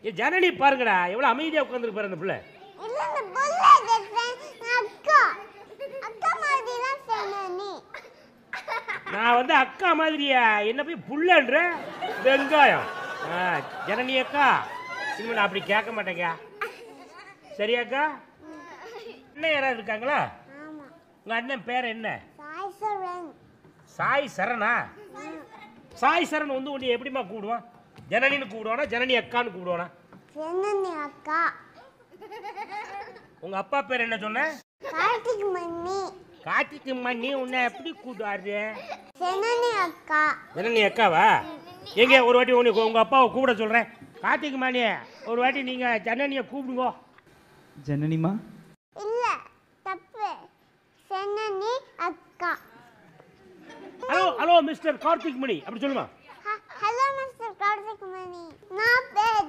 ஏ ஜனனி பாருங்கடா எவ்வளவு அமைதியா உட்கார்ந்துருக்கு பாரு அந்த பிள்ளை. இல்ல இந்த புள்ள அக்கா அக்கா மாதிரி தான் சொன்னே. நான் வந்து அக்கா மாதிரியா என்ன போய் புள்ளன்ற வெங்காயம். ஜனனி அக்கா இனிமே நான் அப்படி கேட்க மாட்டேங்க. சரியாக்கா? அண்ணன் யாராவது இருக்காங்களா? ஆமா. உங்க அண்ணன் பேர் என்ன? சாய் சரண். சாய் சரணா? சாய் சரண் வந்து உன்னை எப்படிமா கூப்பிடுவான்? ஜனனின்னு கூப்பிடுவானா ஜனனி அக்கான்னு கூப்பிடுவானா? ஜனனி அக்கா. உங்க அப்பா பேர் என்ன சொன்ன? கார்த்திக் மணி. கார்த்திக் மணி உன்னை எப்படி கூப்பிடுவாரு? ஜனனி அக்கா. ஜனனி அக்காவா? எங்க ஒரு வாட்டி உங்க அப்பாவை கூப்பிட சொல்றேன். கார்த்திக் மணி ஒரு வாட்டி நீங்க ஜனனியை கூப்பிடுங்க. ஜனனிமா? இல்ல தப்பு. ஜனனி அக்கா. ஹலோ ஹலோ மிஸ்டர் கார்த்திக் மணி அப்படி சொல்லுமா? ஹலோ மிஸ்டர் கார்த்திக் மணி. நான் பேரு